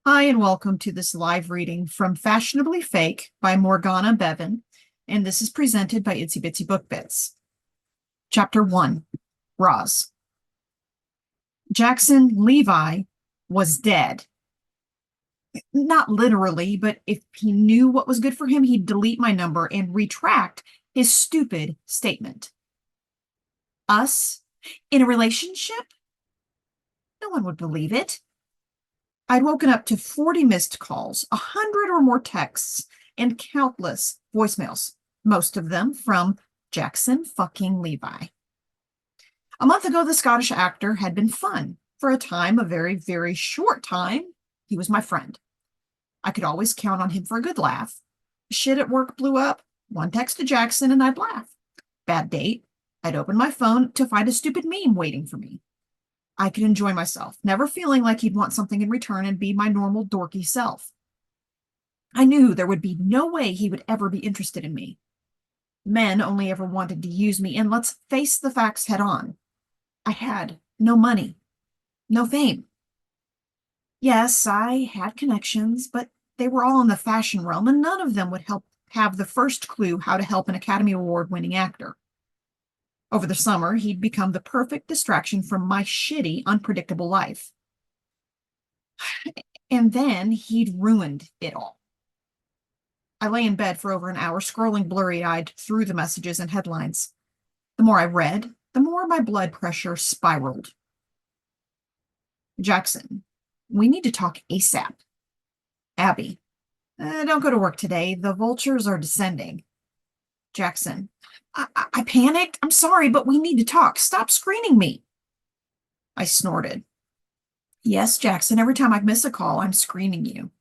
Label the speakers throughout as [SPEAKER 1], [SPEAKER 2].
[SPEAKER 1] Hi, and welcome to this live reading from Fashionably Fake by Morgana Bevan, and this is presented by Itsy Bitsy Book Bits. Chapter 1, Roz. Jackson Levi was dead. Not literally, but if he knew what was good for him, he'd delete my number and retract his stupid statement. Us? In a relationship? No one would believe it. I'd woken up to 40 missed calls, 100 or more texts, and countless voicemails, most of them from Jackson fucking Levi. A month ago, the Scottish actor had been fun. For a time, a very, very short time, he was my friend. I could always count on him for a good laugh. Shit at work blew up. One text to Jackson and I'd laugh. Bad date. I'd open my phone to find a stupid meme waiting for me. I could enjoy myself, never feeling like he'd want something in return and be my normal dorky self. I knew there would be no way he would ever be interested in me. Men only ever wanted to use me, and let's face the facts head on. I had no money, no fame. Yes, I had connections, but they were all in the fashion realm, and none of them would have the first clue how to help an Academy Award-winning actor. Over the summer, he'd become the perfect distraction from my shitty, unpredictable life. And then he'd ruined it all. I lay in bed for over an hour, scrolling blurry-eyed through the messages and headlines. The more I read, the more my blood pressure spiraled. Jackson, we need to talk ASAP. Abby, don't go to work today. The vultures are descending. Jackson, I panicked. I'm sorry, but we need to talk. Stop screening me. I snorted. Yes, Jackson, every time I miss a call, I'm screening you.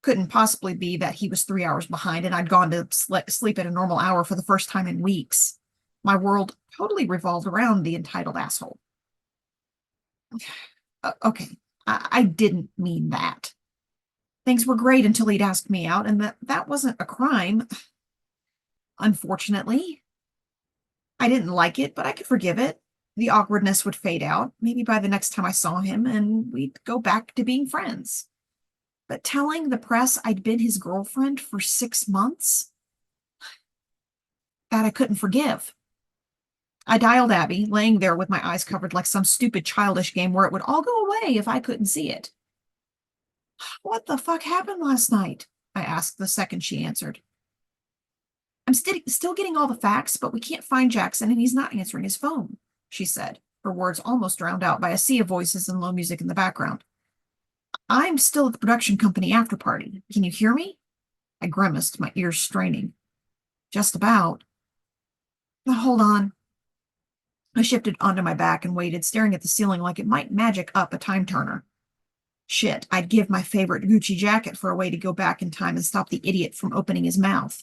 [SPEAKER 1] Couldn't possibly be that he was 3 hours behind and I'd gone to sleep at a normal hour for the first time in weeks. My world totally revolved around the entitled asshole. Okay, I didn't mean that. Things were great until he'd asked me out, and that wasn't a crime. Unfortunately, I didn't like it, but I could forgive it. The awkwardness would fade out, maybe by the next time I saw him, and we'd go back to being friends. But telling the press I'd been his girlfriend for 6 months, that I couldn't forgive. I dialed Abby, laying there with my eyes covered like some stupid childish game where it would all go away if I couldn't see it. What the fuck happened last night? I asked the second she answered. I'm still getting all the facts, but we can't find Jackson and he's not answering his phone, she said, her words almost drowned out by a sea of voices and low music in the background. I'm still at the production company after party. Can you hear me? I grimaced, my ears straining. Just about. Hold on. I shifted onto my back and waited, staring at the ceiling like it might magic up a time turner. Shit, I'd give my favorite Gucci jacket for a way to go back in time and stop the idiot from opening his mouth.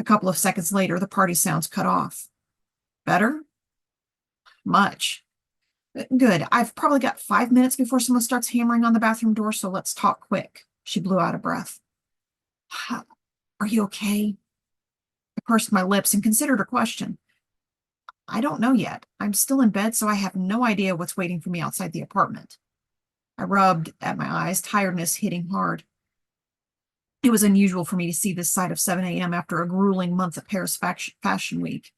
[SPEAKER 1] A couple of seconds later, the party sounds cut off. Better? Much. Good. I've probably got 5 minutes before someone starts hammering on the bathroom door, so let's talk quick. She blew out a breath. Are you okay? I pursed my lips and considered her question. I don't know yet. I'm still in bed, so I have no idea what's waiting for me outside the apartment. I rubbed at my eyes, tiredness hitting hard. It was unusual for me to see this side of 7 a.m. after a grueling month at Paris Fashion Week.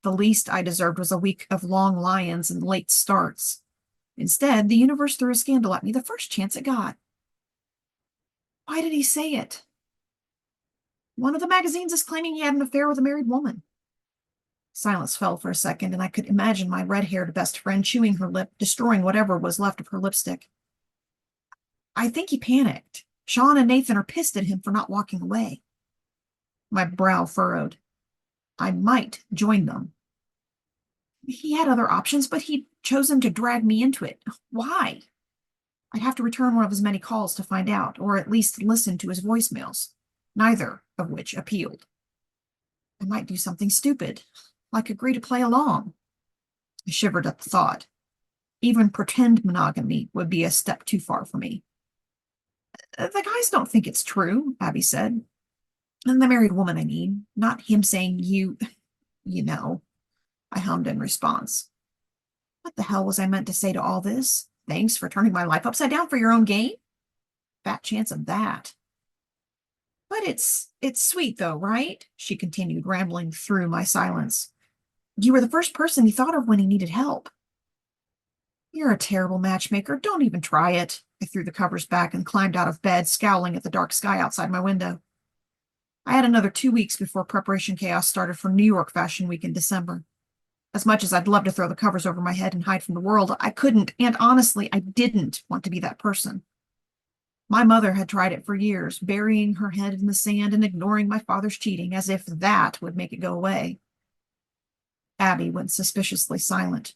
[SPEAKER 1] The least I deserved was a week of long lie-ins and late starts. Instead, the universe threw a scandal at me the first chance it got. Why did he say it? One of the magazines is claiming he had an affair with a married woman. Silence fell for a second, and I could imagine my red-haired best friend chewing her lip, destroying whatever was left of her lipstick. I think he panicked. Sean and Nathan are pissed at him for not walking away. My brow furrowed. I might join them. He had other options, but he'd chosen to drag me into it. Why? I'd have to return one of his many calls to find out, or at least listen to his voicemails, neither of which appealed. I might do something stupid, like agree to play along. I shivered at the thought. Even pretend monogamy would be a step too far for me. The guys don't think it's true, Abby said. And the married woman, I mean, not him saying you know, I hummed in response. What the hell was I meant to say to all this? Thanks for turning my life upside down for your own gain? fat chance of that. But it's sweet though, right? She continued, rambling through my silence. You were the first person he thought of when he needed help. You're a terrible matchmaker. Don't even try it. I threw the covers back and climbed out of bed, scowling at the dark sky outside my window. I had another 2 weeks before preparation chaos started for New York Fashion Week in December. As much as I'd love to throw the covers over my head and hide from the world, I couldn't, and honestly, I didn't want to be that person. My mother had tried it for years, burying her head in the sand and ignoring my father's cheating, as if that would make it go away. Abby went suspiciously silent.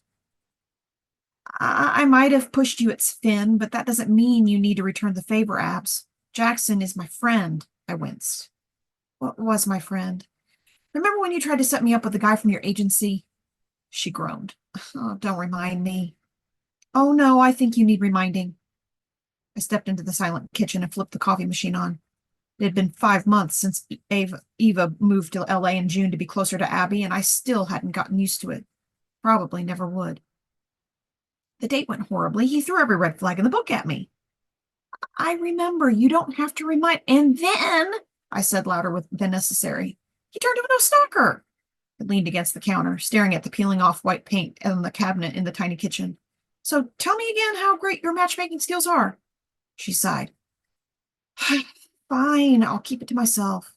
[SPEAKER 1] I might have pushed you at Finn, but that doesn't mean you need to return the favor, Abs. Jackson is my friend, I winced. What was my friend? Remember when you tried to set me up with the guy from your agency? She groaned. Oh, don't remind me. Oh, no, I think you need reminding. I stepped into the silent kitchen and flipped the coffee machine on. It had been 5 months since Eva moved to LA in June to be closer to Abby, and I still hadn't gotten used to it. Probably never would. The date went horribly. He threw every red flag in the book at me. I remember. You don't have to remind. And then, I said louder than necessary, he turned into a stalker. I leaned against the counter, staring at the peeling off white paint on the cabinet in the tiny kitchen. So tell me again how great your matchmaking skills are. She sighed. Fine, I'll keep it to myself.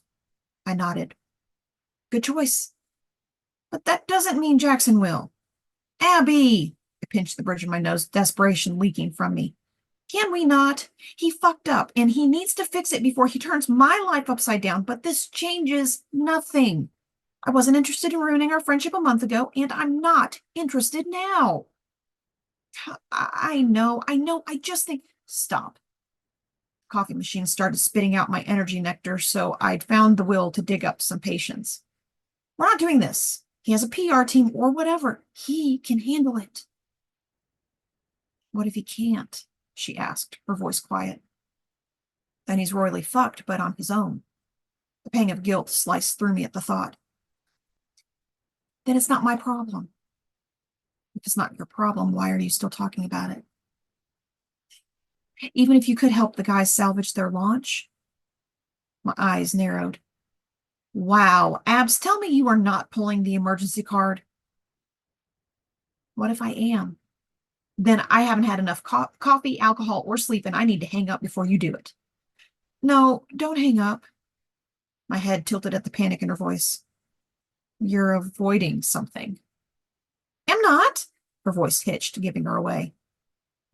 [SPEAKER 1] I nodded. Good choice. But that doesn't mean Jackson will. Abby! I pinched the bridge of my nose, desperation leaking from me. Can we not? He fucked up, and he needs to fix it before he turns my life upside down, but this changes nothing. I wasn't interested in ruining our friendship a month ago, and I'm not interested now. I know, I just think... Stop. The coffee machine started spitting out my energy nectar, so I'd found the will to dig up some patience. We're not doing this. He has a PR team or whatever. He can handle it. What if he can't? She asked, her voice quiet. Then he's royally fucked, but on his own. The pang of guilt sliced through me at the thought. Then it's not my problem. If it's not your problem, why are you still talking about it? Even if you could help the guys salvage their launch? My eyes narrowed. Wow, Abs, tell me you are not pulling the emergency card. What if I am? Then I haven't had enough coffee, alcohol, or sleep, and I need to hang up before you do it. No, don't hang up. My head tilted at the panic in her voice. You're avoiding something. Am not. Her voice hitched, giving her away.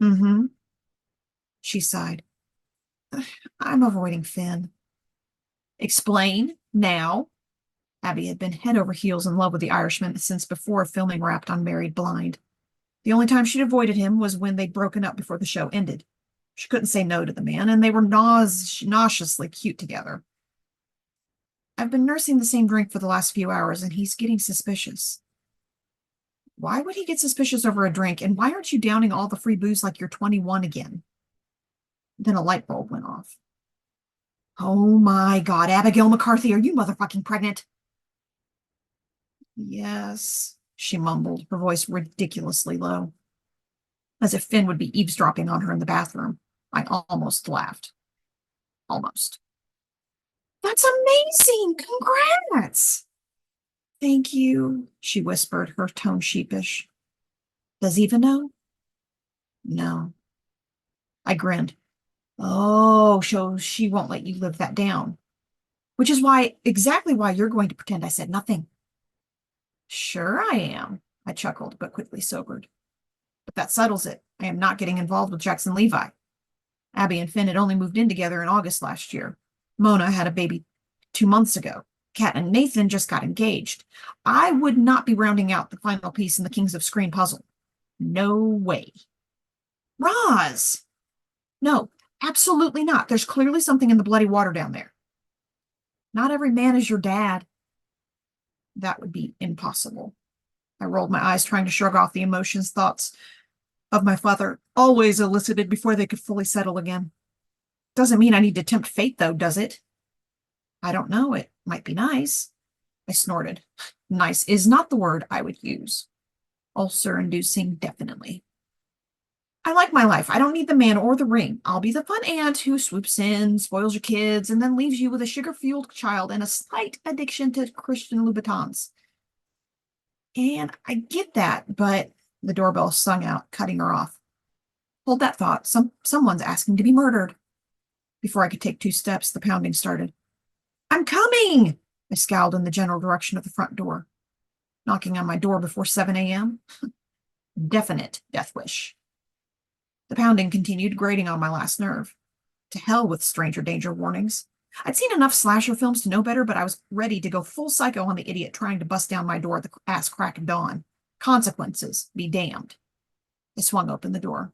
[SPEAKER 1] Mm-hmm. She sighed. I'm avoiding Finn. Explain now. Abby had been head over heels in love with the Irishman since before filming wrapped on Married Blind. The only time she'd avoided him was when they'd broken up before the show ended. She couldn't say no to the man, and they were nauseously cute together. I've been nursing the same drink for the last few hours, and he's getting suspicious. Why would he get suspicious over a drink, and why aren't you downing all the free booze like you're 21 again? Then a light bulb went off. Oh my God, Abigail McCarthy, are you motherfucking pregnant? Yes, she mumbled, her voice ridiculously low, as if Finn would be eavesdropping on her in the bathroom. I almost laughed. Almost. That's amazing! Congrats! Thank you, she whispered, her tone sheepish. Does Eva know? No. I grinned. Oh, so she won't let you live that down. Which is exactly why you're going to pretend I said nothing. Sure I am, I chuckled, but quickly sobered. But that settles it. I am not getting involved with Jackson Levi. Abby and Finn had only moved in together in August last year. Mona had a baby 2 months ago. Kat and Nathan just got engaged. I would not be rounding out the final piece in the Kings of Screen puzzle. No way. Roz! No, absolutely not. There's clearly something in the bloody water down there. Not every man is your dad. That would be impossible. I rolled my eyes, trying to shrug off the emotions, thoughts of my father, always elicited before they could fully settle again. Doesn't mean I need to tempt fate, though, does it? I don't know. It might be nice. I snorted. Nice is not the word I would use. Ulcer-inducing, definitely. I like my life. I don't need the man or the ring. I'll be the fun aunt who swoops in, spoils your kids, and then leaves you with a sugar-fueled child and a slight addiction to Christian Louboutins. And I get that, but the doorbell sung out, cutting her off. Hold that thought. Someone's asking to be murdered. Before I could take 2 steps, the pounding started. I'm coming! I scowled in the general direction of the front door. Knocking on my door before 7 a.m.? Definite death wish. The pounding continued, grating on my last nerve. To hell with stranger danger warnings. I'd seen enough slasher films to know better, but I was ready to go full psycho on the idiot trying to bust down my door at the ass crack of dawn. Consequences be damned. I swung open the door.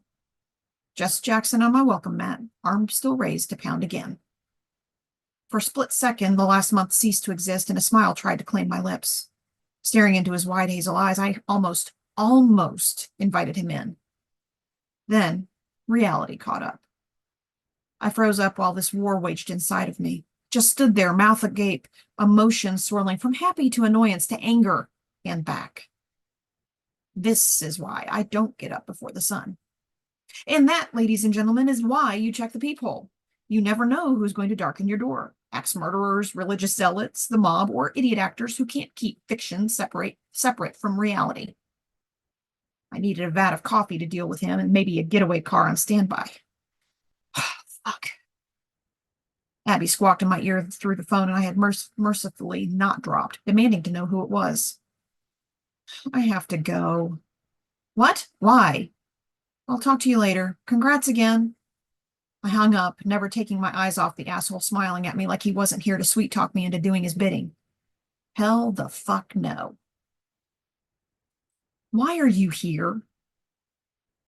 [SPEAKER 1] Just Jackson on my welcome mat, arm still raised to pound again. For a split second, the last month ceased to exist, and a smile tried to claim my lips. Staring into his wide hazel eyes, I almost invited him in. Then, reality caught up. I froze up while this war waged inside of me. Just stood there, mouth agape, emotions swirling from happy to annoyance to anger and back. This is why I don't get up before the sun. And that, ladies and gentlemen, is why you check the peephole. You never know who's going to darken your door. Axe murderers, religious zealots, the mob, or idiot actors who can't keep fiction separate from reality. I needed a vat of coffee to deal with him and maybe a getaway car on standby. Fuck. Abby squawked in my ear through the phone, and I had mercifully not dropped, demanding to know who it was. I have to go. What? Why? I'll talk to you later. Congrats again. I hung up, never taking my eyes off the asshole smiling at me like he wasn't here to sweet-talk me into doing his bidding. Hell the fuck no. Why are you here?